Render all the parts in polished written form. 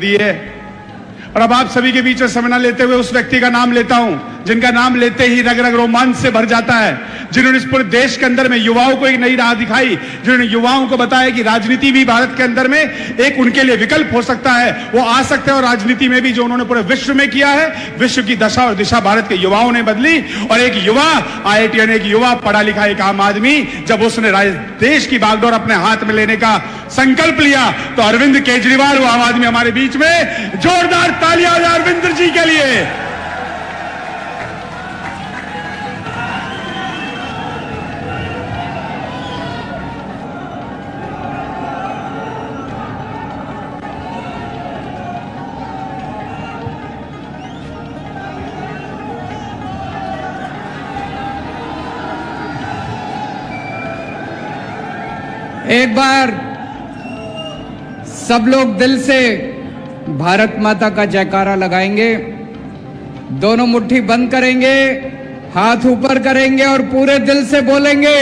दी है। और अब आप सभी के बीच में समय न लेते हुए उस व्यक्ति का नाम लेता हूं जिनका नाम लेते ही रग रग रोमांच से भर जाता है, जिन्होंने इस पूरे देश के अंदर में युवाओं को एक नई राह दिखाई, जिन्होंने युवाओं को बताया कि राजनीति भी भारत के अंदर में एक उनके लिए विकल्प हो सकता है, वो आ सकते हैं। और राजनीति में भी जो उन्होंने पूरे विश्व में किया है, विश्व की दशा और दिशा भारत के युवाओं ने बदली। और एक युवा IITian, एक युवा पढ़ा लिखा एक आम आदमी जब उसने देश की बागडोर अपने हाथ में लेने का संकल्प लिया तो अरविंद केजरीवाल, वो आम आदमी हमारे बीच में, जोरदार तालियां अरविंद जी के लिए। एक बार सब लोग दिल से भारत माता का जयकारा लगाएंगे, दोनों मुट्ठी बंद करेंगे, हाथ ऊपर करेंगे और पूरे दिल से बोलेंगे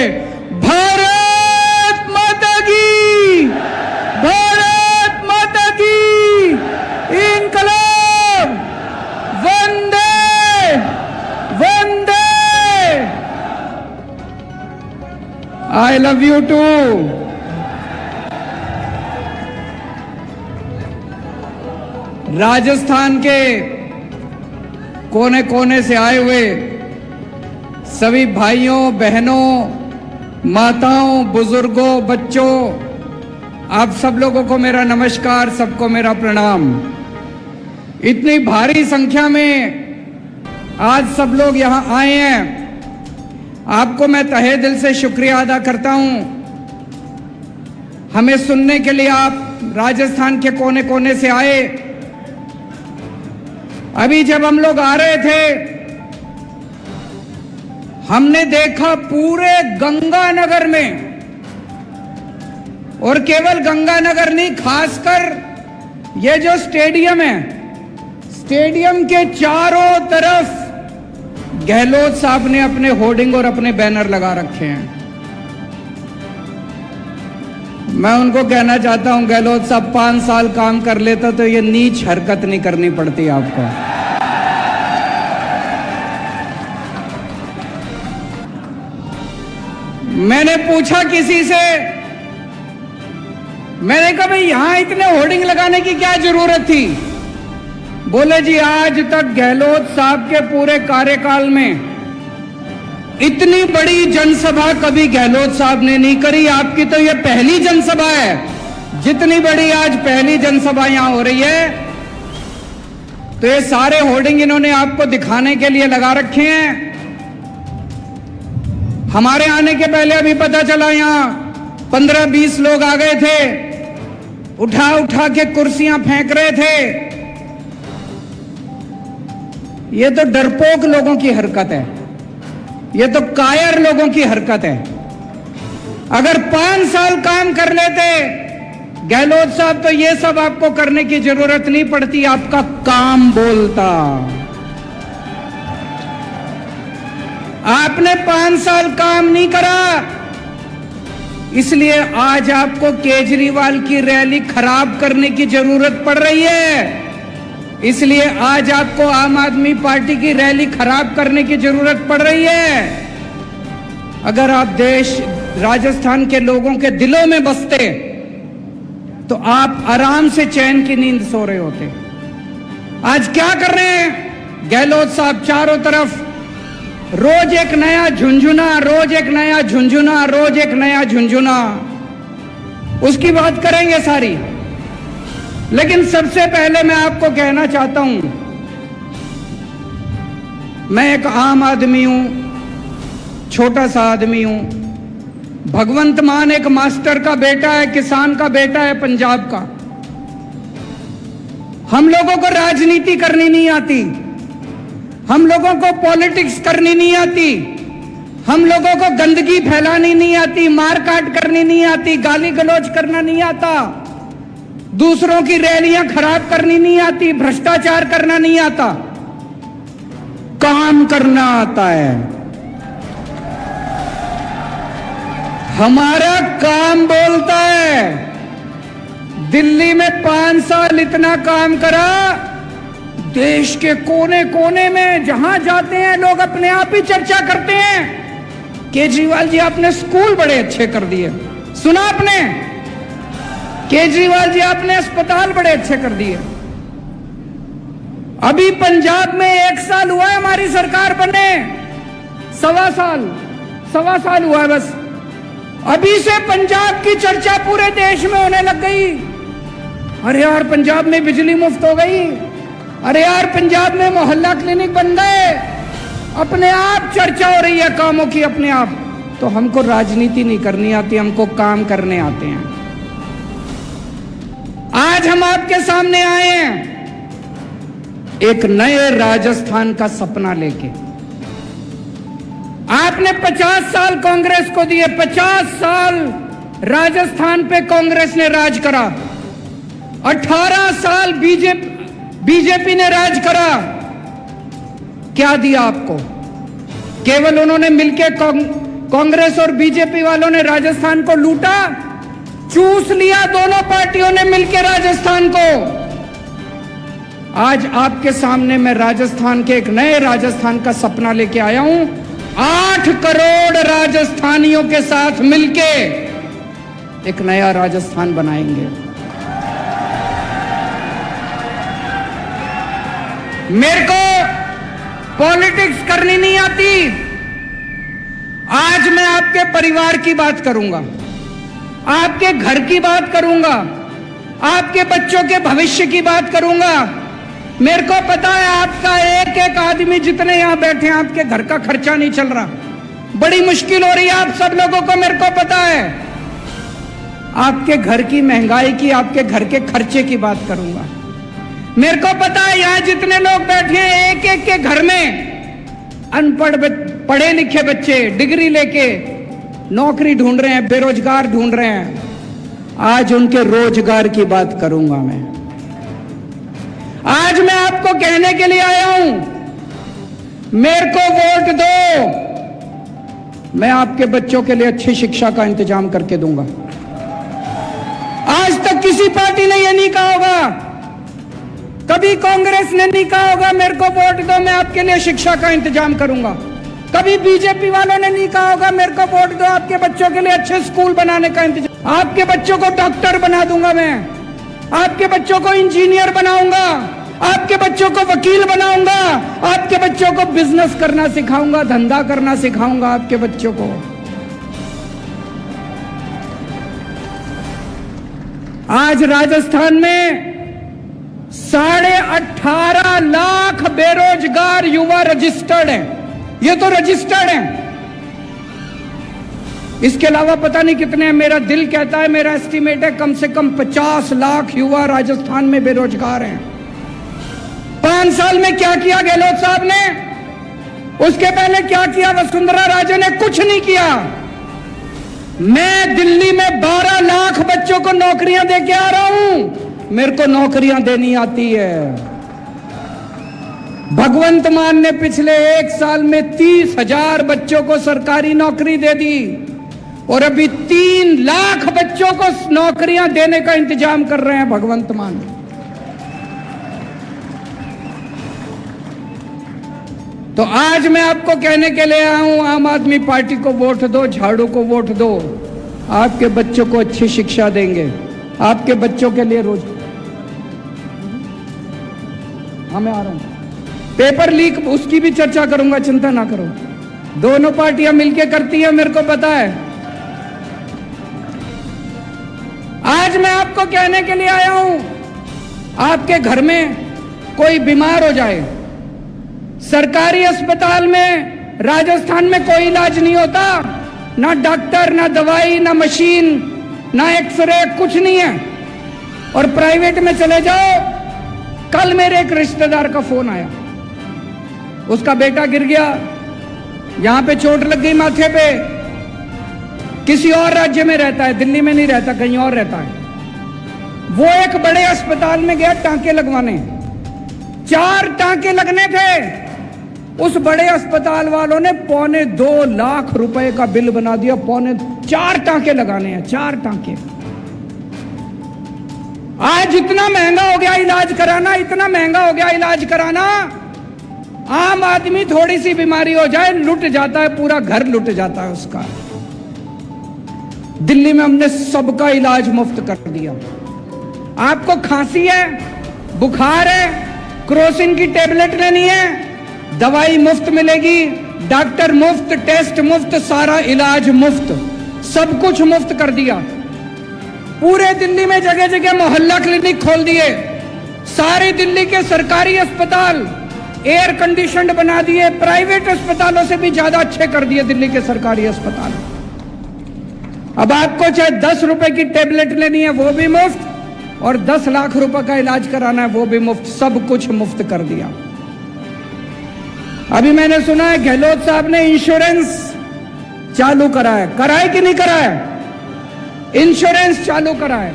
भारत माता की, भारत माता की, इंकलाब, वंदे वंदे। I love you too. Rajasthan के कोने कोने से आए हुए सभी भाइयों बहनों, माताओं, बुजुर्गों, बच्चों, आप सब लोगों को मेरा नमस्कार, सबको मेरा प्रणाम। इतनी भारी संख्या में आज सब लोग यहां आए हैं, आपको मैं तहे दिल से शुक्रिया अदा करता हूं। हमें सुनने के लिए आप राजस्थान के कोने कोने से आए। अभी जब हम लोग आ रहे थे हमने देखा पूरे गंगानगर में, और केवल गंगानगर नहीं, खासकर ये जो स्टेडियम है, स्टेडियम के चारों तरफ गहलोत साहब ने अपने होर्डिंग और अपने बैनर लगा रखे हैं। मैं उनको कहना चाहता हूं, गहलोत साहब 5 साल काम कर लेता तो ये नीच हरकत नहीं करनी पड़ती आपको। मैंने पूछा किसी से, मैंने कहा भाई यहां इतने होर्डिंग लगाने की क्या जरूरत थी? बोले जी आज तक गहलोत साहब के पूरे कार्यकाल में इतनी बड़ी जनसभा कभी गहलोत साहब ने नहीं करी, आपकी तो ये पहली जनसभा है। जितनी बड़ी आज पहली जनसभा यहां हो रही है, तो ये सारे होर्डिंग इन्होंने आपको दिखाने के लिए लगा रखे हैं। हमारे आने के पहले अभी पता चला यहां 15-20 लोग आ गए थे, उठा उठा के कुर्सियां फेंक रहे थे। ये तो डरपोक लोगों की हरकत है, ये तो कायर लोगों की हरकत है। अगर 5 साल काम कर लेते गहलोत साहब तो ये सब आपको करने की जरूरत नहीं पड़ती, आपका काम बोलता। आपने 5 साल काम नहीं करा, इसलिए आज आपको केजरीवाल की रैली खराब करने की जरूरत पड़ रही है। इसलिए आज आपको आम आदमी पार्टी की रैली खराब करने की जरूरत पड़ रही है। अगर आप देश राजस्थान के लोगों के दिलों में बसते तो आप आराम से चैन की नींद सो रहे होते। आज क्या कर रहे हैं गहलोत साहब? चारों तरफ रोज एक नया झुंझुना, रोज एक नया झुंझुना, रोज एक नया झुंझुना, उसकी बात करेंगे सारी। लेकिन सबसे पहले मैं आपको कहना चाहता हूं, मैं एक आम आदमी हूं, छोटा सा आदमी हूं। भगवंत मान एक मास्टर का बेटा है, किसान का बेटा है, पंजाब का। हम लोगों को राजनीति करनी नहीं आती, हम लोगों को पॉलिटिक्स करनी नहीं आती, हम लोगों को गंदगी फैलानी नहीं आती, मारकाट करनी नहीं आती, गाली गलौज करना नहीं आता, दूसरों की रैलियां खराब करनी नहीं आती, भ्रष्टाचार करना नहीं आता, काम करना आता है। हमारा काम बोलता है, दिल्ली में 5 साल इतना काम करा, देश के कोने कोने में जहां जाते हैं लोग अपने आप ही चर्चा करते हैं, केजरीवाल जी आपने स्कूल बड़े अच्छे कर दिए। सुना आपने? केजरीवाल जी आपने अस्पताल बड़े अच्छे कर दिए। अभी पंजाब में 1 साल हुआ है हमारी सरकार बने, सवा साल हुआ है बस। अभी से पंजाब की चर्चा पूरे देश में होने लग गई। अरे यार पंजाब में बिजली मुफ्त हो गई, अरे यार पंजाब में मोहल्ला क्लिनिक बन गए, अपने आप चर्चा हो रही है कामों की अपने आप। तो हमको राजनीति नहीं करनी आती, हमको काम करने आते हैं। आज हम आपके सामने आए हैं एक नए राजस्थान का सपना लेके। आपने 50 साल कांग्रेस को दिए, 50 साल राजस्थान पे कांग्रेस ने राज करा, 18 साल बीजेपी ने राज करा। क्या दिया आपको? केवल उन्होंने मिलकर कांग्रेस और बीजेपी वालों ने राजस्थान को लूटा, चूस लिया दोनों पार्टियों ने मिलकर राजस्थान को। आज आपके सामने मैं राजस्थान के एक नए राजस्थान का सपना लेके आया हूं। 8 करोड़ राजस्थानियों के साथ मिलके एक नया राजस्थान बनाएंगे। मेरे को पॉलिटिक्स करनी नहीं आती। आज मैं आपके परिवार की बात करूंगा, आपके घर की बात करूंगा, आपके बच्चों के भविष्य की बात करूंगा। मेरे को पता है आपका एक एक आदमी जितने यहां बैठे हैं, आपके घर का खर्चा नहीं चल रहा, बड़ी मुश्किल हो रही है आप सब लोगों को, मेरे को पता है। आपके घर की महंगाई की, आपके घर के खर्चे की बात करूंगा। मेरे को पता है यहां जितने लोग बैठे हैं, एक एक के घर में अनपढ़ पढ़े लिखे बच्चे डिग्री लेके नौकरी ढूंढ रहे हैं, बेरोजगार ढूंढ रहे हैं। आज उनके रोजगार की बात करूंगा मैं। आज मैं आपको कहने के लिए आया हूं, मेरे को वोट दो, मैं आपके बच्चों के लिए अच्छी शिक्षा का इंतजाम करके दूंगा। आज तक किसी पार्टी ने यह नहीं कहा होगा, कभी कांग्रेस ने नहीं कहा होगा मेरे को वोट दो मैं आपके लिए शिक्षा का इंतजाम करूंगा। कभी बीजेपी वालों ने नहीं कहा होगा मेरे को वोट दो आपके बच्चों के लिए अच्छे स्कूल बनाने का इंतजाम, आपके बच्चों को डॉक्टर बना दूंगा मैं, आपके बच्चों को इंजीनियर बनाऊंगा, आपके बच्चों को वकील बनाऊंगा, आपके बच्चों को बिजनेस करना सिखाऊंगा, धंधा करना सिखाऊंगा आपके बच्चों को। आज राजस्थान में 18.5 लाख बेरोजगार युवा रजिस्टर्ड हैं। ये तो रजिस्टर्ड हैं, इसके अलावा पता नहीं कितने हैं। मेरा दिल कहता है, मेरा एस्टीमेट है कम से कम 50 लाख युवा राजस्थान में बेरोजगार हैं। 5 साल में क्या किया गहलोत साहब ने? उसके पहले क्या किया वसुंधरा राजे ने? कुछ नहीं किया। मैं दिल्ली में 12 लाख बच्चों को नौकरियां देके आ रहा हूं, मेरे को नौकरियां देनी आती है। भगवंत मान ने पिछले 1 साल में 30,000 बच्चों को सरकारी नौकरी दे दी और अभी 3 लाख बच्चों को नौकरियां देने का इंतजाम कर रहे हैं भगवंत मान। तो आज मैं आपको कहने के लिए आया हूं, आम आदमी पार्टी को वोट दो, झाड़ू को वोट दो। आपके बच्चों को अच्छी शिक्षा देंगे, आपके बच्चों के लिए रोज। मैं आ रहा हूं, पेपर लीक उसकी भी चर्चा करूंगा, चिंता ना करो। दोनों पार्टियां मिलकर करती हैं, मेरे को पता है। आज मैं आपको कहने के लिए आया हूं, आपके घर में कोई बीमार हो जाए, सरकारी अस्पताल में राजस्थान में कोई इलाज नहीं होता, ना डॉक्टर, ना दवाई, ना मशीन, ना एक्सरे, कुछ नहीं है। और प्राइवेट में चले जाओ। कल मेरे एक रिश्तेदार का फोन आया, उसका बेटा गिर गया, यहां पे चोट लग गई माथे पे, किसी और राज्य में रहता है, दिल्ली में नहीं रहता, कहीं और रहता है। वो एक बड़े अस्पताल में गया टांके लगवाने, 4 टांके लगने थे। उस बड़े अस्पताल वालों ने 2.25 लाख रुपए का बिल बना दिया। 4 टांके लगाने हैं, 4 टांके। आज इतना महंगा हो गया इलाज कराना, इतना महंगा हो गया इलाज कराना। आम आदमी थोड़ी सी बीमारी हो जाए लुट जाता है, पूरा घर लुट जाता है उसका। दिल्ली में हमने सबका इलाज मुफ्त कर दिया। आपको खांसी है, बुखार है, क्रोसिन की टेबलेट लेनी है, दवाई मुफ्त मिलेगी, डॉक्टर मुफ्त, टेस्ट मुफ्त, सारा इलाज मुफ्त, सब कुछ मुफ्त कर दिया। पूरे दिल्ली में जगह जगह मोहल्ला क्लिनिक खोल दिए। सारे दिल्ली के सरकारी अस्पताल एयर कंडीशनड बना दिए, प्राइवेट अस्पतालों से भी ज्यादा अच्छे कर दिए दिल्ली के सरकारी अस्पताल। अब आपको चाहे 10 रुपए की टेबलेट लेनी है वो भी मुफ्त, और 10 लाख रुपए का इलाज कराना है वो भी मुफ्त, सब कुछ मुफ्त कर दिया। अभी मैंने सुना है गहलोत साहब ने इंश्योरेंस चालू करा है, कराए कि नहीं कराए? इंश्योरेंस चालू करा है,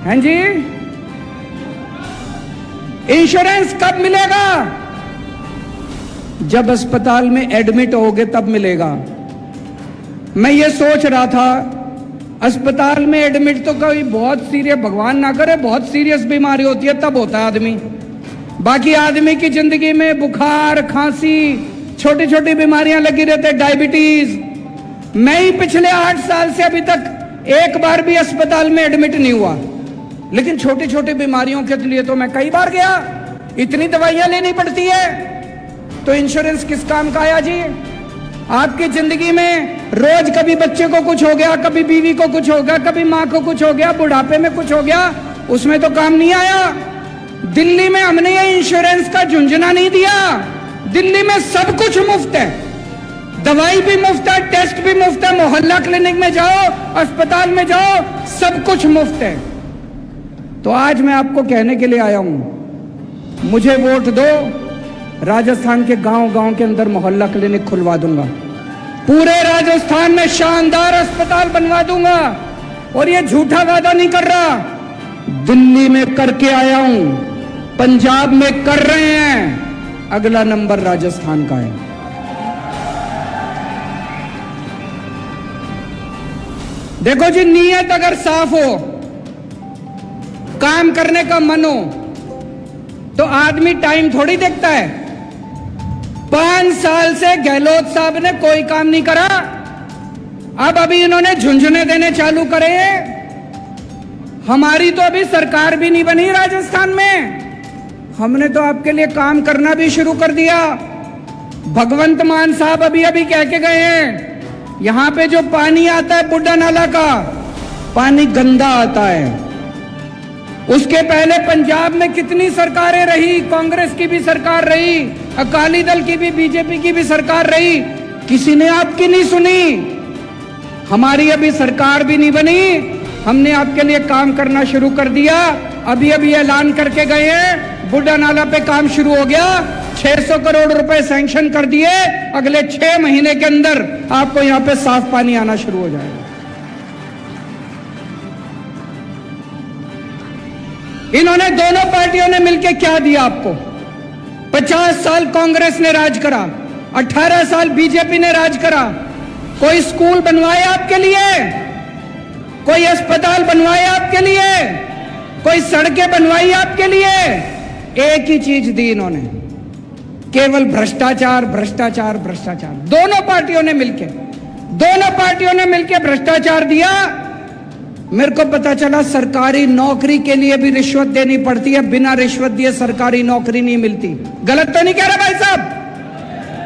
हैं जी? इंश्योरेंस कब मिलेगा? जब अस्पताल में एडमिट होगे तब मिलेगा। मैं ये सोच रहा था, अस्पताल में एडमिट तो कभी बहुत सीरियस, भगवान ना करे बहुत सीरियस बीमारी होती है तब होता है आदमी। बाकी आदमी की जिंदगी में बुखार, खांसी, छोटी छोटी बीमारियां लगी रहती है, डायबिटीज। मैं ही पिछले 8 साल से अभी तक एक बार भी अस्पताल में एडमिट नहीं हुआ, लेकिन छोटी छोटी बीमारियों के लिए तो मैं कई बार गया। इतनी दवाइयां लेनी पड़ती है, तो इंश्योरेंस किस काम का आया जी? आपकी जिंदगी में रोज कभी बच्चे को कुछ हो गया, कभी बीवी को कुछ हो गया, कभी मां को कुछ हो गया, बुढ़ापे में कुछ हो गया, उसमें तो काम नहीं आया। दिल्ली में हमने ये इंश्योरेंस का झुंझुना नहीं दिया। दिल्ली में सब कुछ मुफ्त है, दवाई भी मुफ्त है, टेस्ट भी मुफ्त है, मोहल्ला क्लिनिक में जाओ, अस्पताल में जाओ, सब कुछ मुफ्त है। तो आज मैं आपको कहने के लिए आया हूं, मुझे वोट दो, राजस्थान के गांव-गांव के अंदर मोहल्ला क्लिनिक खुलवा दूंगा, पूरे राजस्थान में शानदार अस्पताल बनवा दूंगा। और ये झूठा वादा नहीं कर रहा, दिल्ली में करके आया हूं, पंजाब में कर रहे हैं, अगला नंबर राजस्थान का है। देखो जी, नीयत अगर साफ हो, काम करने का मन हो, तो आदमी टाइम थोड़ी देखता है। 5 साल से गहलोत साहब ने कोई काम नहीं करा, अब अभी इन्होंने झुंझुने देने चालू करे हैं। हमारी तो अभी सरकार भी नहीं बनी राजस्थान में, हमने तो आपके लिए काम करना भी शुरू कर दिया। भगवंत मान साहब अभी अभी कह के गए हैं, यहां पे जो पानी आता है बुड्ढा नाला का, पानी गंदा आता है। उसके पहले पंजाब में कितनी सरकारें रही, कांग्रेस की भी सरकार रही, अकाली दल की भी, बीजेपी की भी सरकार रही, किसी ने आपकी नहीं सुनी। हमारी अभी सरकार भी नहीं बनी, हमने आपके लिए काम करना शुरू कर दिया। अभी अभी ऐलान करके गए हैं, बुड्ढा नाला पे काम शुरू हो गया, 600 करोड़ रुपए सैंक्शन कर दिए, अगले 6 महीने के अंदर आपको यहां पे साफ पानी आना शुरू हो जाएगा। इन्होंने दोनों पार्टियों ने मिलकर क्या दिया आपको? 50 साल कांग्रेस ने राज करा, 18 साल बीजेपी ने राज करा। कोई स्कूल बनवाए आपके लिए, कोई अस्पताल बनवाए आपके लिए, कोई सड़कें बनवाई आपके लिए? एक ही चीज दी इन्होंने, केवल भ्रष्टाचार, भ्रष्टाचार, भ्रष्टाचार। दोनों पार्टियों ने मिलकर भ्रष्टाचार दिया। मेरे को पता चला सरकारी नौकरी के लिए भी रिश्वत देनी पड़ती है, बिना रिश्वत दिए सरकारी नौकरी नहीं मिलती। गलत तो नहीं कह रहा भाई साहब?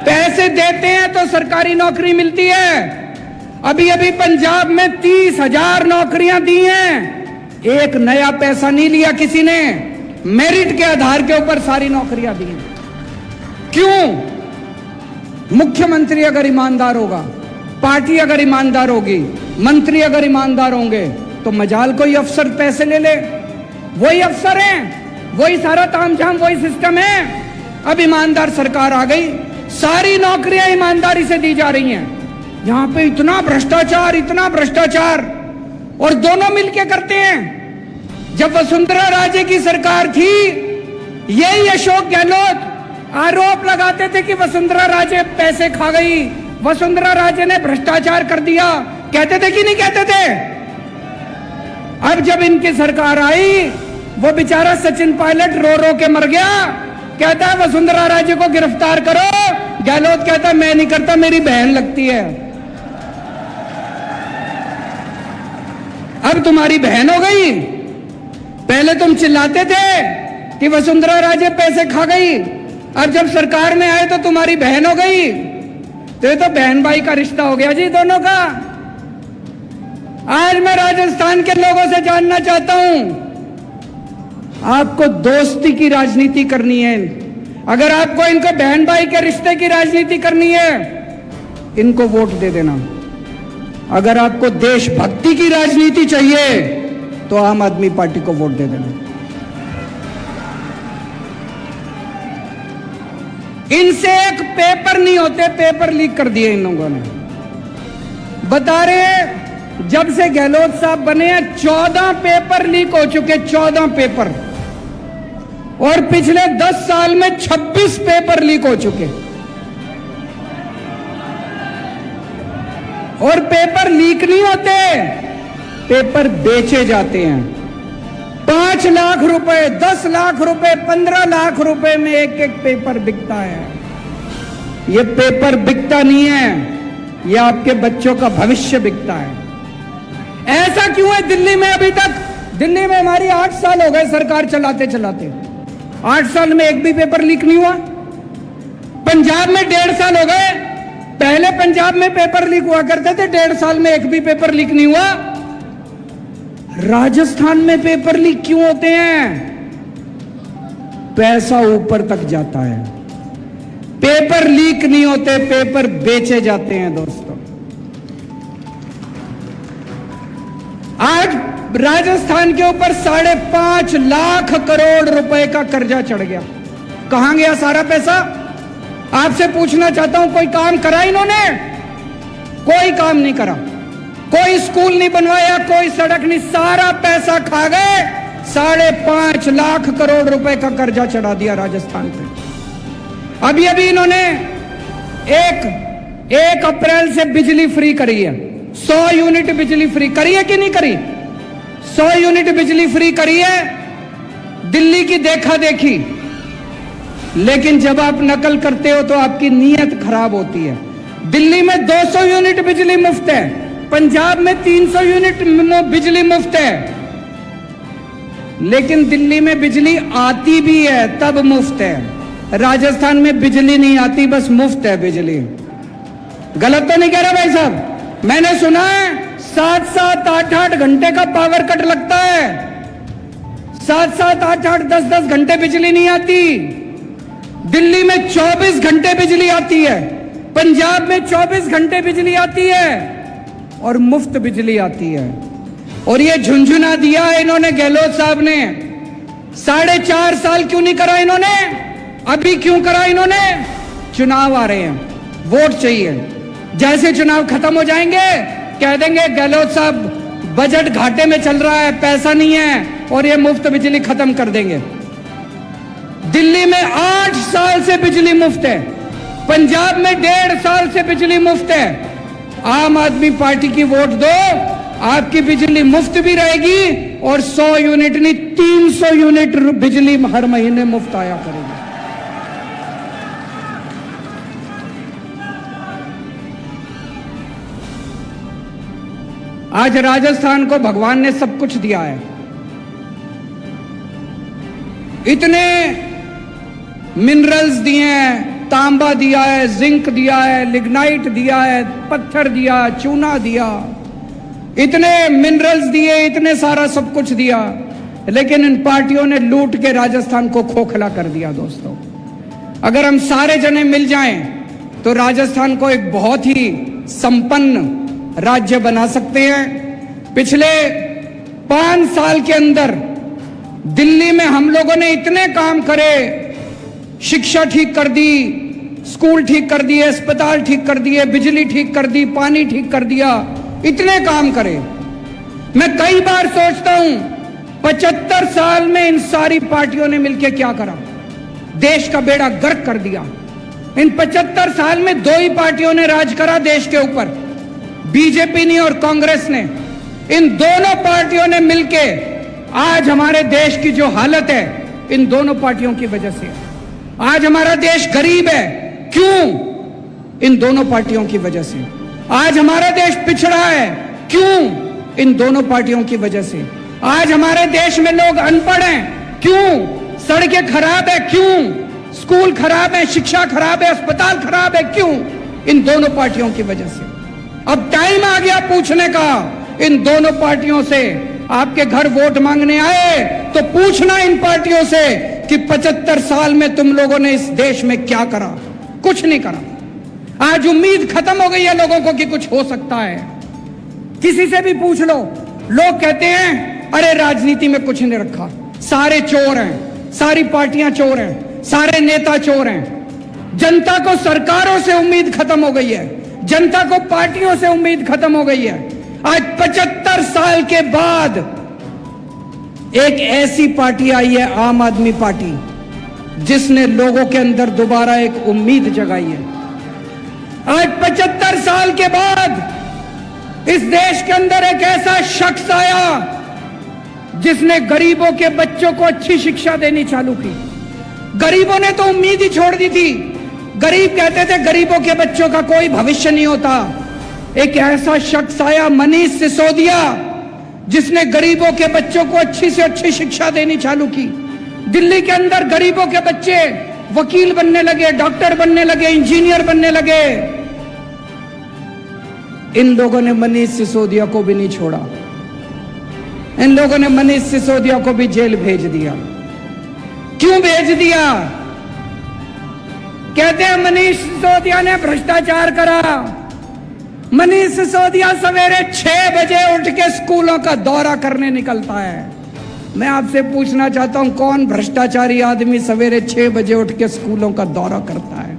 पैसे देते हैं तो सरकारी नौकरी मिलती है। अभी अभी पंजाब में 30,000 नौकरियां दी हैं, एक नया पैसा नहीं लिया किसी ने, मेरिट के आधार के ऊपर सारी नौकरियां दी हैं। क्यों? मुख्यमंत्री अगर ईमानदार होगा, पार्टी अगर ईमानदार होगी, मंत्री अगर ईमानदार होंगे, तो मजाल कोई अफसर पैसे ले ले। वही अफसर हैं, वही सारा तामझाम, वही सिस्टम है। अब ईमानदार सरकार आ गई, सारी नौकरियां ईमानदारी से दी जा रही हैं। यहां पे इतना भ्रष्टाचार, इतना भ्रष्टाचार, और दोनों मिलके करते हैं। जब वसुंधरा राजे की सरकार थी, यही अशोक गहलोत आरोप लगाते थे कि वसुंधरा राजे पैसे खा गई, वसुंधरा राजे ने भ्रष्टाचार कर दिया। कहते थे कि नहीं कहते थे? अब जब इनकी सरकार आई, वो बेचारा सचिन पायलट रो रो के मर गया। कहता है वसुंधरा राजे को गिरफ्तार करो। गहलोत कहता है मैं नहीं करता, मेरी बहन लगती है। अब तुम्हारी बहन हो गई। पहले तुम चिल्लाते थे कि वसुंधरा राजे पैसे खा गई, अब जब सरकार में आए तो तुम्हारी बहन हो गई। तो ये तो बहन भाई का रिश्ता हो गया जी दोनों का। आज मैं राजस्थान के लोगों से जानना चाहता हूं, आपको दोस्ती की राजनीति करनी है, अगर आपको इनको बहन भाई के रिश्ते की राजनीति करनी है, इनको वोट दे देना। अगर आपको देशभक्ति की राजनीति चाहिए तो आम आदमी पार्टी को वोट दे देना। इनसे एक पेपर नहीं होते, पेपर लीक कर दिए इन लोगों ने। बता रहे जब से गहलोत साहब बने हैं 14 पेपर लीक हो चुके, 14 पेपर, और पिछले 10 साल में 26 पेपर लीक हो चुके। और पेपर लीक नहीं होते, पेपर बेचे जाते हैं। 5 लाख रुपए, 10 लाख रुपए, 15 लाख रुपए में एक एक पेपर बिकता है। ये पेपर बिकता नहीं है, ये आपके बच्चों का भविष्य बिकता है। ऐसा क्यों है दिल्ली में? अभी तक दिल्ली में हमारी 8 साल हो गए सरकार चलाते चलाते, 8 साल में एक भी पेपर लीक नहीं हुआ। पंजाब में 1.5 साल हो गए, पहले पंजाब में पेपर लीक हुआ करते थे, 1.5 साल में एक भी पेपर लीक नहीं हुआ। राजस्थान में पेपर लीक क्यों होते हैं? पैसा ऊपर तक जाता है। पेपर लीक नहीं होते, पेपर बेचे जाते हैं दोस्तों। आज राजस्थान के ऊपर 5.5 लाख करोड़ रुपए का कर्जा चढ़ गया। कहां गया सारा पैसा? आपसे पूछना चाहता हूं, कोई काम करा इन्होंने? कोई काम नहीं करा, कोई स्कूल नहीं बनवाया, कोई सड़क नहीं, सारा पैसा खा गए। 5.5 लाख करोड़ रुपए का कर्जा चढ़ा दिया राजस्थान पे। अभी अभी इन्होंने 1 अप्रैल से बिजली फ्री करी है, 100 यूनिट बिजली फ्री करी है कि नहीं करी? 100 यूनिट बिजली फ्री करी है, दिल्ली की देखा देखी। लेकिन जब आप नकल करते हो तो आपकी नीयत खराब होती है। दिल्ली में 200 यूनिट बिजली मुफ्त है, पंजाब में 300 यूनिट बिजली मुफ्त है। लेकिन दिल्ली में बिजली आती भी है तब मुफ्त है, राजस्थान में बिजली नहीं आती, बस मुफ्त है बिजली। गलत तो नहीं कह रहा भाई साहब? मैंने सुना है 7-7, 8-8 घंटे का पावर कट लगता है, 7-7, 8-8, 10-10 घंटे बिजली नहीं आती। दिल्ली में 24 घंटे बिजली आती है, पंजाब में 24 घंटे बिजली आती है और मुफ्त बिजली आती है। और ये झुंझुना दिया है इन्होंने, गहलोत साहब ने। 4.5 साल क्यों नहीं करा इन्होंने? अभी क्यों करा इन्होंने? चुनाव आ रहे हैं, वोट चाहिए। जैसे चुनाव खत्म हो जाएंगे कह देंगे गहलोत साहब बजट घाटे में चल रहा है, पैसा नहीं है, और ये मुफ्त बिजली खत्म कर देंगे। दिल्ली में 8 साल से बिजली मुफ्त है, पंजाब में 1.5 साल से बिजली मुफ्त है। आम आदमी पार्टी की वोट दो, आपकी बिजली मुफ्त भी रहेगी और 100 यूनिट नहीं 300 यूनिट बिजली हर महीने मुफ्त आया करेगी। आज राजस्थान को भगवान ने सब कुछ दिया है, इतने मिनरल्स दिए हैं, तांबा दिया है, जिंक दिया है, लिग्नाइट दिया है, पत्थर दिया, चूना दिया, इतने मिनरल्स दिए, इतने सारा सब कुछ दिया। लेकिन इन पार्टियों ने लूट के राजस्थान को खोखला कर दिया। दोस्तों, अगर हम सारे जने मिल जाएं तो राजस्थान को एक बहुत ही संपन्न राज्य बना सकते हैं। पिछले 5 साल के अंदर दिल्ली में हम लोगों ने इतने काम करे, शिक्षा ठीक कर दी, स्कूल ठीक कर दिए, अस्पताल ठीक कर दिए, बिजली ठीक कर दी, पानी ठीक कर दिया, इतने काम करे। मैं कई बार सोचता हूं 75 साल में इन सारी पार्टियों ने मिलकर क्या करा? देश का बेड़ा गर्क कर दिया। इन 75 साल में 2 ही पार्टियों ने राज करा देश के ऊपर, बीजेपी ने और कांग्रेस ने। इन दोनों पार्टियों ने मिलके आज हमारे देश की जो हालत है, इन दोनों पार्टियों की वजह से। आज हमारा देश गरीब है, क्यों? इन दोनों पार्टियों की वजह से। आज हमारा देश पिछड़ा है, क्यों? इन दोनों पार्टियों की वजह से। आज हमारे देश में लोग अनपढ़ हैं, क्यों? सड़कें खराब है, क्यों? स्कूल खराब है, शिक्षा खराब है, अस्पताल खराब है, क्यों? इन दोनों पार्टियों की वजह से। अब टाइम आ गया पूछने का, इन दोनों पार्टियों से। आपके घर वोट मांगने आए तो पूछना इन पार्टियों से कि 75 साल में तुम लोगों ने इस देश में क्या करा? कुछ नहीं करा। आज उम्मीद खत्म हो गई है लोगों को कि कुछ हो सकता है। किसी से भी पूछ लो, लोग कहते हैं अरे राजनीति में कुछ नहीं रखा, सारे चोर हैं, सारी पार्टियां चोर हैं, सारे नेता चोर हैं। जनता को सरकारों से उम्मीद खत्म हो गई है, जनता को पार्टियों से उम्मीद खत्म हो गई है। आज 75 साल के बाद एक ऐसी पार्टी आई है, आम आदमी पार्टी, जिसने लोगों के अंदर दोबारा एक उम्मीद जगाई है। आज 75 साल के बाद इस देश के अंदर एक ऐसा शख्स आया जिसने गरीबों के बच्चों को अच्छी शिक्षा देनी चालू की। गरीबों ने तो उम्मीद ही छोड़ दी थी। गरीब कहते थे गरीबों के बच्चों का कोई भविष्य नहीं होता। एक ऐसा शख्स आया, मनीष सिसोदिया, जिसने गरीबों के बच्चों को अच्छी से अच्छी शिक्षा देनी चालू की। दिल्ली के अंदर गरीबों के बच्चे वकील बनने लगे, डॉक्टर बनने लगे, इंजीनियर बनने लगे। इन लोगों ने मनीष सिसोदिया को भी नहीं छोड़ा। इन लोगों ने मनीष सिसोदिया को भी जेल भेज दिया। क्यों भेज दिया? कहते हैं मनीष सिसोदिया ने भ्रष्टाचार करा। मनीष सिसोदिया सवेरे 6 बजे उठ के स्कूलों का दौरा करने निकलता है। मैं आपसे पूछना चाहता हूं, कौन भ्रष्टाचारी आदमी सवेरे 6 बजे उठ के स्कूलों का दौरा करता है?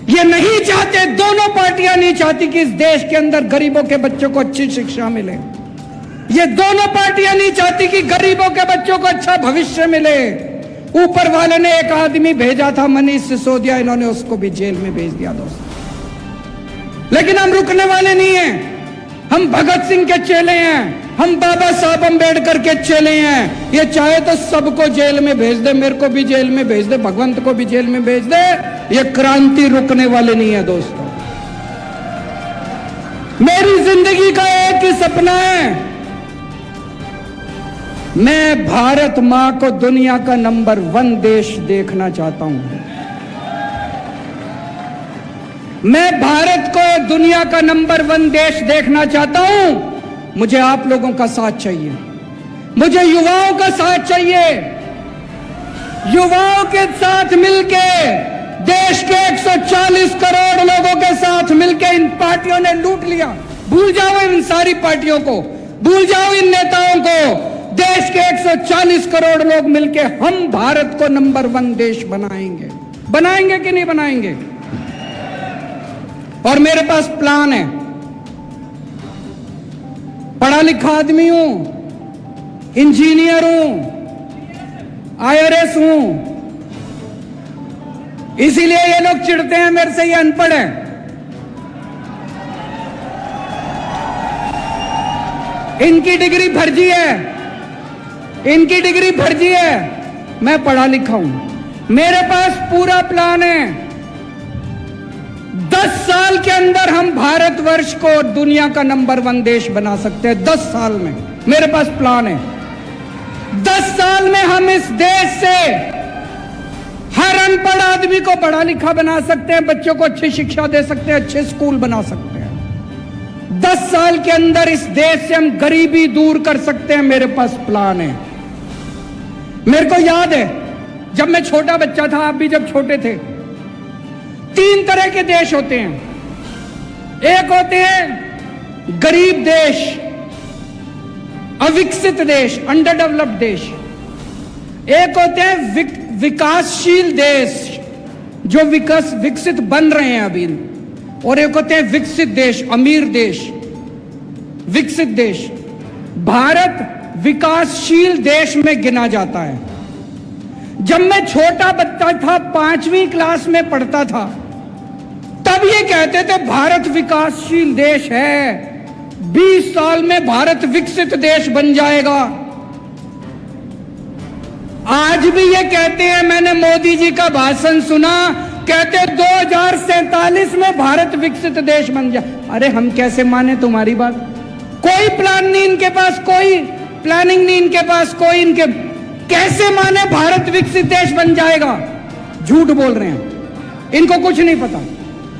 ये नहीं चाहते, दोनों पार्टियां नहीं चाहती कि इस देश के अंदर गरीबों के बच्चों को अच्छी शिक्षा मिले। ये दोनों पार्टियां नहीं चाहती कि गरीबों के बच्चों को अच्छा भविष्य मिले। ऊपर वाले ने एक आदमी भेजा था, मनीष सिसोदिया, इन्होंने उसको भी जेल में भेज दिया दोस्तों। लेकिन हम रुकने वाले नहीं हैं। हम भगत सिंह के चेले हैं, हम बाबा साहब अम्बेडकर के चेले हैं। ये चाहे तो सबको जेल में भेज दे, मेरे को भी जेल में भेज दे, भगवंत को भी जेल में भेज दे। ये क्रांति रुकने वाले नहीं है दोस्तों। मेरी जिंदगी का एक ही सपना है, मैं भारत मां को दुनिया का नंबर 1 देश देखना चाहता हूं। मैं भारत को दुनिया का नंबर 1 देश देखना चाहता हूं। मुझे आप लोगों का साथ चाहिए, मुझे युवाओं का साथ चाहिए। युवाओं के साथ मिलके, देश के 140 करोड़ लोगों के साथ मिलके इन पार्टियों ने लूट लिया। भूल जाओ इन सारी पार्टियों को, भूल जाओ इन नेताओं को। देश के 140 करोड़ लोग मिलके हम भारत को नंबर 1 देश बनाएंगे। बनाएंगे कि नहीं बनाएंगे? और मेरे पास प्लान है। पढ़ा लिखा आदमी हूं, इंजीनियर हूं, IRS हूं, इसीलिए ये लोग चिढ़ते हैं मेरे से, ये अनपढ़ है। इनकी डिग्री फर्जी है, इनकी डिग्री फर्जी है। मैं पढ़ा लिखा हूं, मेरे पास पूरा प्लान है। 10 साल के अंदर हम भारतवर्ष को दुनिया का नंबर 1 देश बना सकते हैं। 10 साल में मेरे पास प्लान है। 10 साल में हम इस देश से हर अनपढ़ आदमी को पढ़ा लिखा बना सकते हैं, बच्चों को अच्छी शिक्षा दे सकते हैं, अच्छे स्कूल बना सकते हैं। 10 साल के अंदर इस देश से हम गरीबी दूर कर सकते हैं। मेरे पास प्लान है। मेरे को याद है जब मैं छोटा बच्चा था, आप भी जब छोटे थे, 3 तरह के देश होते हैं। एक होते हैं गरीब देश, अविकसित देश, अंडर डेवलप्ड देश। एक होते हैं विकासशील देश, जो विकसित बन रहे हैं अभी। और एक होते हैं विकसित देश, अमीर देश, विकसित देश। भारत विकासशील देश में गिना जाता है। जब मैं छोटा बच्चा था, 5वीं क्लास में पढ़ता था, तब ये कहते थे भारत विकासशील देश है। 20 साल में भारत विकसित देश बन जाएगा। आज भी ये कहते हैं, मैंने मोदी जी का भाषण सुना, कहते 2047 में भारत विकसित देश बन जाए। अरे हम कैसे माने तुम्हारी बात? कोई प्लान नहीं इनके पास, कोई प्लानिंग नहीं इनके पास, कोई इनके कैसे माने भारत विकसित देश बन जाएगा? झूठ बोल रहे हैं, इनको कुछ नहीं पता।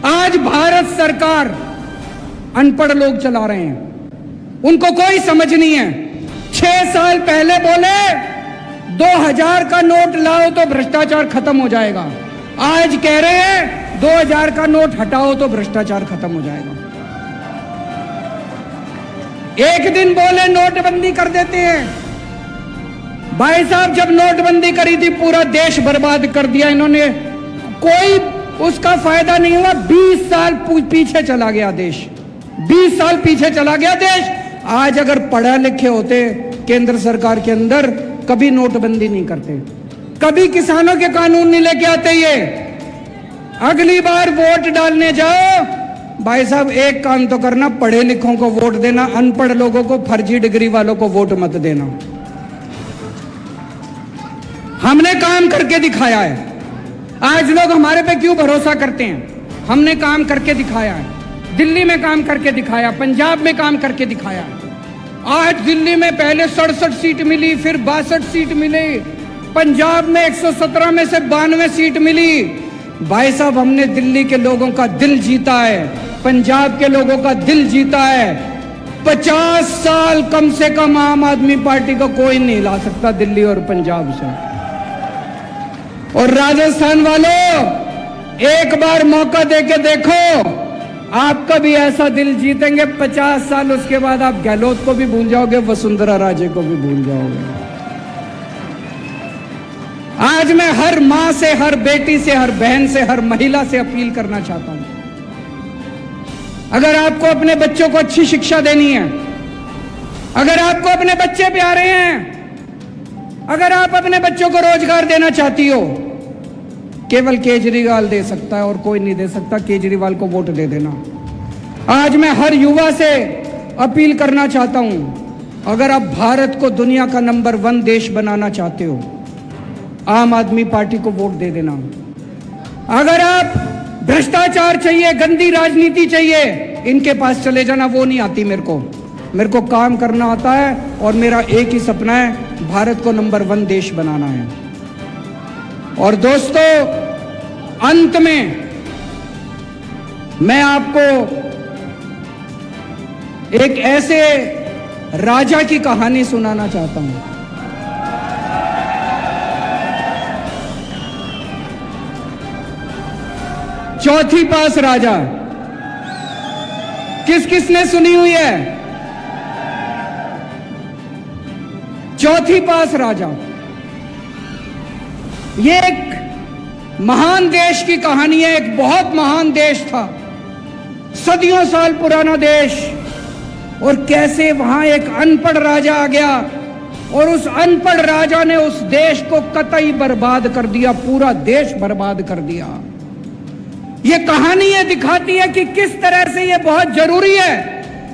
आज भारत सरकार अनपढ़ लोग चला रहे हैं, उनको कोई समझ नहीं है। 6 साल पहले बोले 2000 का नोट लाओ तो भ्रष्टाचार खत्म हो जाएगा। आज कह रहे हैं 2000 का नोट हटाओ तो भ्रष्टाचार खत्म हो जाएगा। एक दिन बोले नोटबंदी कर देते हैं। भाई साहब, जब नोटबंदी करी थी पूरा देश बर्बाद कर दिया इन्होंने, कोई उसका फायदा नहीं हुआ। 20 साल पीछे चला गया देश, 20 साल पीछे चला गया देश। आज अगर पढ़े लिखे होते केंद्र सरकार के अंदर, कभी नोटबंदी नहीं करते, कभी किसानों के कानून नहीं लेके आते। ये अगली बार वोट डालने जाओ, भाई साहब एक काम तो करना, पढ़े लिखों को वोट देना, अनपढ़ लोगों को, फर्जी डिग्री वालों को वोट मत देना। हमने काम करके दिखाया है। आज लोग हमारे पे क्यों भरोसा करते हैं? हमने काम करके दिखाया है। दिल्ली में काम करके दिखाया, पंजाब में काम करके दिखाया। आज दिल्ली में पहले 67 सीट मिली, फिर 62 सीट मिली, पंजाब में 117 में से 92 सीट मिली। भाई साहब, हमने दिल्ली के लोगों का दिल जीता है, पंजाब के लोगों का दिल जीता है। 50 साल कम से कम आम आदमी पार्टी को कोई नहीं ला सकता दिल्ली और पंजाब से। और राजस्थान वालों, एक बार मौका देके देखो, आपका भी ऐसा दिल जीतेंगे। 50 साल उसके बाद आप गहलोत को भी भूल जाओगे, वसुंधरा राजे को भी भूल जाओगे। आज मैं हर मां से, हर बेटी से, हर बहन से, हर महिला से अपील करना चाहता हूं, अगर आपको अपने बच्चों को अच्छी शिक्षा देनी है, अगर आपको अपने बच्चे प्यारे हैं, अगर आप अपने बच्चों को रोजगार देना चाहती हो, केवल केजरीवाल दे सकता है और कोई नहीं दे सकता। केजरीवाल को वोट दे देना। आज मैं हर युवा से अपील करना चाहता हूं, अगर आप भारत को दुनिया का नंबर 1 देश बनाना चाहते हो, आम आदमी पार्टी को वोट दे देना। अगर आप भ्रष्टाचार चाहिए, गंदी राजनीति चाहिए, इनके पास चले जाना, वो नहीं आती मेरे को काम करना आता है। और मेरा एक ही सपना है, भारत को नंबर 1 देश बनाना है। और दोस्तों, अंत में मैं आपको एक ऐसे राजा की कहानी सुनाना चाहता हूं। चौथी पास राजा, किसने सुनी हुई है? चौथी पास राजा, ये एक महान देश की कहानी है। एक बहुत महान देश था, सदियों साल पुराना देश, और कैसे वहां एक अनपढ़ राजा आ गया और उस अनपढ़ राजा ने उस देश को कतई बर्बाद कर दिया, पूरा देश बर्बाद कर दिया। ये कहानी ये दिखाती है कि किस तरह से ये बहुत जरूरी है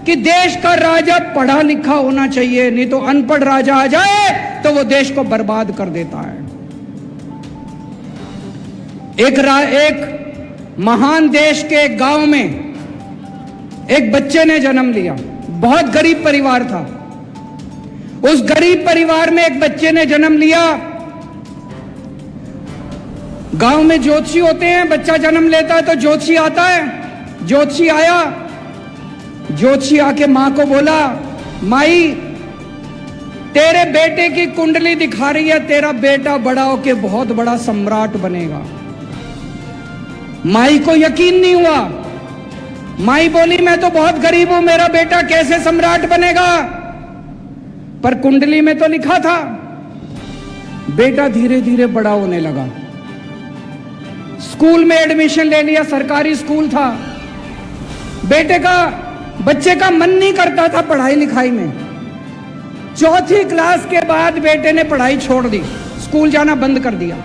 कि देश का राजा पढ़ा लिखा होना चाहिए, नहीं तो अनपढ़ राजा आ जाए तो वो देश को बर्बाद कर देता है। एक महान देश के एक गांव में एक बच्चे ने जन्म लिया। बहुत गरीब परिवार था। उस गरीब परिवार में एक बच्चे ने जन्म लिया। गांव में ज्योतिषी होते हैं, बच्चा जन्म लेता है तो ज्योतिषी आता है। ज्योतिषी आया, ज्योतिषी आके मां को बोला, माई तेरे बेटे की कुंडली दिखा रही है, तेरा बेटा बड़ा होके बहुत बड़ा सम्राट बनेगा। माई को यकीन नहीं हुआ। माई बोली, मैं तो बहुत गरीब हूं, मेरा बेटा कैसे सम्राट बनेगा? पर कुंडली में तो लिखा था। बेटा धीरे धीरे बड़ा होने लगा। स्कूल में एडमिशन ले लिया, सरकारी स्कूल था। बच्चे का मन नहीं करता था पढ़ाई लिखाई में। चौथी क्लास के बाद बेटे ने पढ़ाई छोड़ दी, स्कूल जाना बंद कर दिया।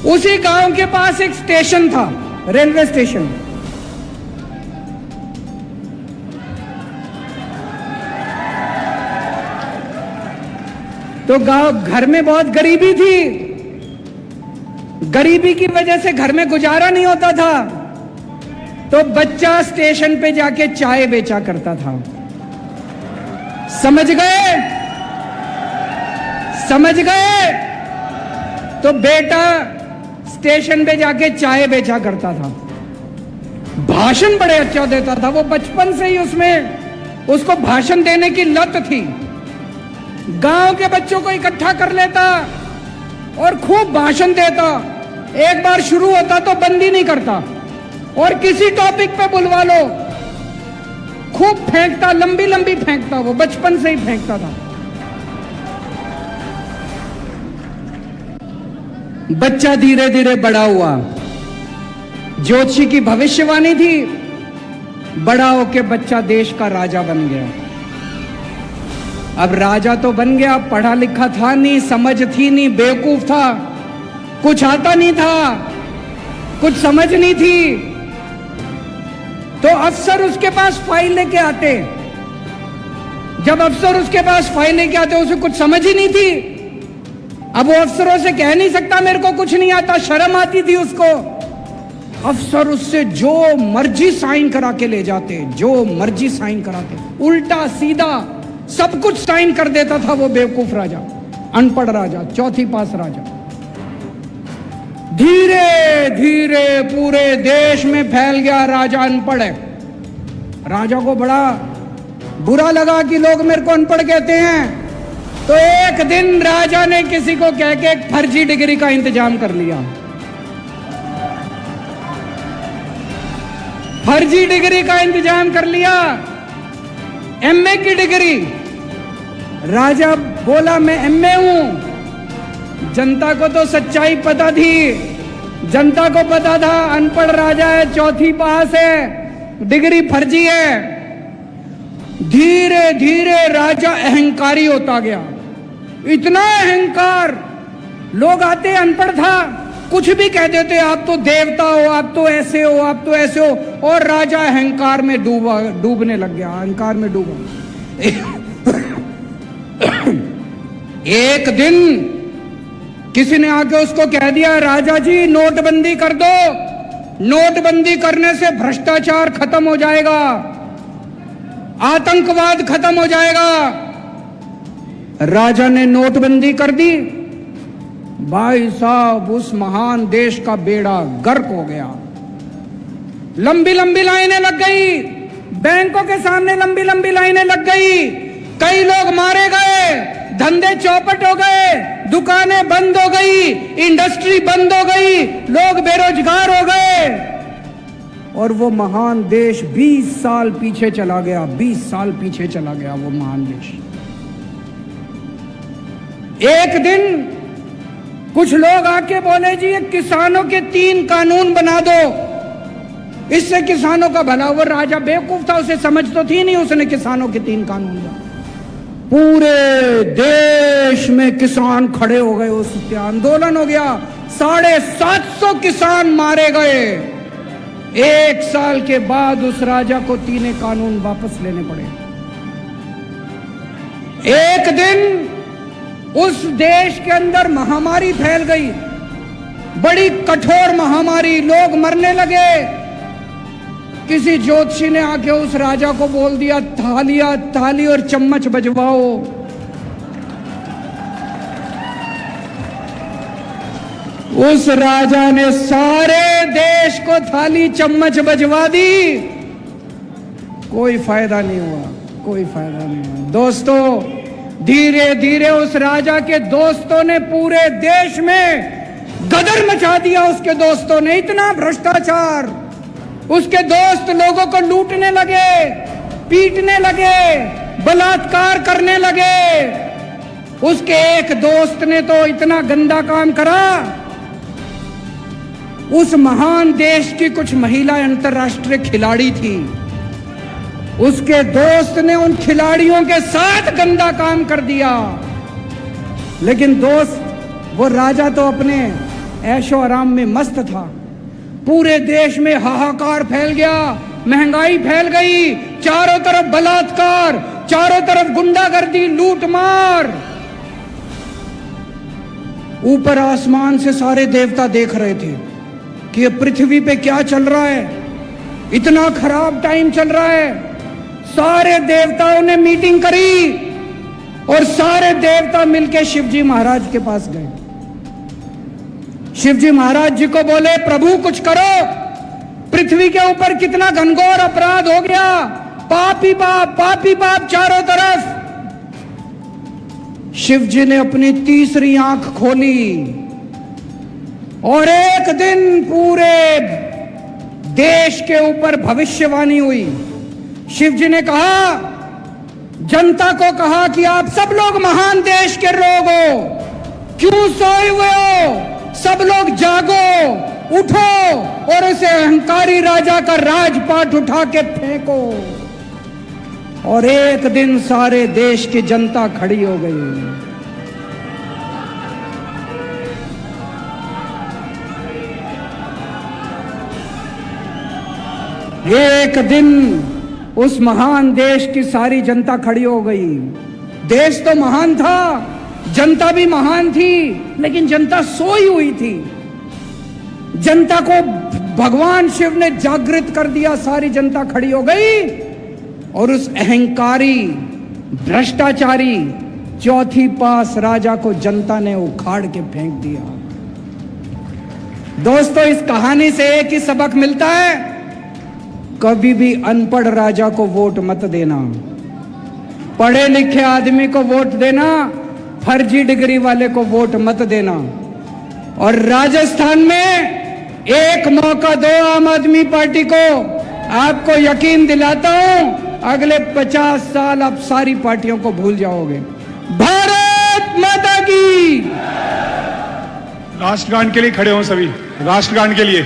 उसी गांव के पास एक स्टेशन था, रेलवे स्टेशन। तो गांव घर में बहुत गरीबी थी, गरीबी की वजह से घर में गुजारा नहीं होता था, तो बच्चा स्टेशन पे जाके चाय बेचा करता था। समझ गए? समझ गए? तो बेटा स्टेशन पे जाके चाय बेचा करता था, भाषण बड़े अच्छा देता था। वो बचपन से ही उसको भाषण देने की लत थी। गांव के बच्चों को इकट्ठा कर लेता और खूब भाषण देता। एक बार शुरू होता तो बंद ही नहीं करता, और किसी टॉपिक पे बुलवा लो खूब फेंकता, लंबी लंबी फेंकता। वो बचपन से ही फेंकता था। बच्चा धीरे धीरे बड़ा हुआ। ज्योतिषी की भविष्यवाणी थी, बड़ा होके बच्चा देश का राजा बन गया। अब राजा तो बन गया, पढ़ा लिखा था नहीं, समझ थी नहीं, बेवकूफ था, कुछ आता नहीं था, कुछ समझ नहीं थी। तो अफसर उसके पास फाइल लेके आते। जब अफसर उसके पास फाइल लेके आते, उसे कुछ समझ ही नहीं थी। अब वो अफसरों से कह नहीं सकता मेरे को कुछ नहीं आता, शर्म आती थी उसको। अफसर उससे जो मर्जी साइन करा के ले जाते, जो मर्जी साइन कराते, उल्टा सीधा सब कुछ साइन कर देता था वो बेवकूफ राजा, अनपढ़ राजा, चौथी पास राजा। धीरे धीरे पूरे देश में फैल गया राजा अनपढ़ है। राजा को बड़ा बुरा लगा कि लोग मेरे को अनपढ़ कहते हैं। तो एक दिन राजा ने किसी को कह के एक फर्जी डिग्री का इंतजाम कर लिया। फर्जी डिग्री का इंतजाम कर लिया, एमए की डिग्री। राजा बोला मैं एमए हूं। जनता को तो सच्चाई पता थी, जनता को पता था अनपढ़ राजा है, चौथी पास है, डिग्री फर्जी है। धीरे धीरे राजा अहंकारी होता गया, इतना अहंकार, लोग आते अनपढ़ था, कुछ भी कह देते, आप तो देवता हो, आप तो ऐसे हो, आप तो ऐसे हो, और राजा अहंकार में डूबने लग गया, अहंकार में डूबा। एक दिन किसी ने आके उसको कह दिया, राजा जी नोटबंदी कर दो, नोटबंदी करने से भ्रष्टाचार खत्म हो जाएगा, आतंकवाद खत्म हो जाएगा। राजा ने नोटबंदी कर दी। भाई साहब, उस महान देश का बेड़ा गर्क हो गया। लंबी लंबी लाइनें लग गई, बैंकों के सामने लंबी लंबी लाइनें लग गई, कई लोग मारे गए, धंधे चौपट हो गए, दुकानें बंद हो गई, इंडस्ट्री बंद हो गई, लोग बेरोजगार हो गए, और वो महान देश 20 साल पीछे चला गया, 20 साल पीछे चला गया वो महान देश। एक दिन कुछ लोग आके बोले, जी ये किसानों के 3 कानून बना दो, इससे किसानों का भला। वो राजा बेवकूफ था, उसे समझ तो थी नहीं, उसने किसानों के 3 कानून बना। पूरे देश में किसान खड़े हो गए, उस पे आंदोलन हो गया, 750 किसान मारे गए। 1 साल के बाद उस राजा को 3 कानून वापस लेने पड़े। एक दिन उस देश के अंदर महामारी फैल गई, बड़ी कठोर महामारी, लोग मरने लगे। किसी ज्योतिषी ने आके उस राजा को बोल दिया, थाली और चम्मच बजवाओ। उस राजा ने सारे देश को थाली चम्मच बजवा दी, कोई फायदा नहीं हुआ, कोई फायदा नहीं हुआ। दोस्तों, धीरे धीरे उस राजा के दोस्तों ने पूरे देश में गदर मचा दिया। उसके दोस्तों ने इतना भ्रष्टाचार, उसके दोस्त लोगों को लूटने लगे, पीटने लगे, बलात्कार करने लगे। उसके एक दोस्त ने तो इतना गंदा काम करा, उस महान देश की कुछ महिला अंतर्राष्ट्रीय खिलाड़ी थी, उसके दोस्त ने उन खिलाड़ियों के साथ गंदा काम कर दिया। लेकिन दोस्त, वो राजा तो अपने ऐशो आराम में मस्त था। पूरे देश में हाहाकार फैल गया, महंगाई फैल गई, चारों तरफ बलात्कार, चारों तरफ गुंडागर्दी, लूटमार। ऊपर आसमान से सारे देवता देख रहे थे कि ये पृथ्वी पे क्या चल रहा है, इतना खराब टाइम चल रहा है। सारे देवताओं ने मीटिंग करी और सारे देवता मिलकर शिवजी महाराज के पास गए। शिवजी महाराज जी को बोले, प्रभु कुछ करो, पृथ्वी के ऊपर कितना घनघोर अपराध हो गया, पापी पाप चारों तरफ। शिव जी ने अपनी तीसरी आंख खोली और एक दिन पूरे देश के ऊपर भविष्यवाणी हुई। शिव जी ने कहा, जनता को कहा कि आप सब लोग महान देश के लोग हो, क्यों सोए हुए हो, सब लोग जागो, उठो और इसे अहंकारी राजा का राजपाट उठा के फेंको। और एक दिन सारे देश की जनता खड़ी हो गई। एक दिन उस महान देश की सारी जनता खड़ी हो गई। देश तो महान था, जनता भी महान थी, लेकिन जनता सोई हुई थी। जनता को भगवान शिव ने जागृत कर दिया, सारी जनता खड़ी हो गई और उस अहंकारी भ्रष्टाचारी चौथी पास राजा को जनता ने उखाड़ के फेंक दिया। दोस्तों, इस कहानी से एक ही सबक मिलता है, कभी भी अनपढ़ राजा को वोट मत देना, पढ़े लिखे आदमी को वोट देना, फर्जी डिग्री वाले को वोट मत देना। और राजस्थान में एक मौका दो आम आदमी पार्टी को, आपको यकीन दिलाता हूं अगले 50 साल आप सारी पार्टियों को भूल जाओगे। भारत माता की। राष्ट्रगान के लिए खड़े हों सभी, राष्ट्रगान के लिए।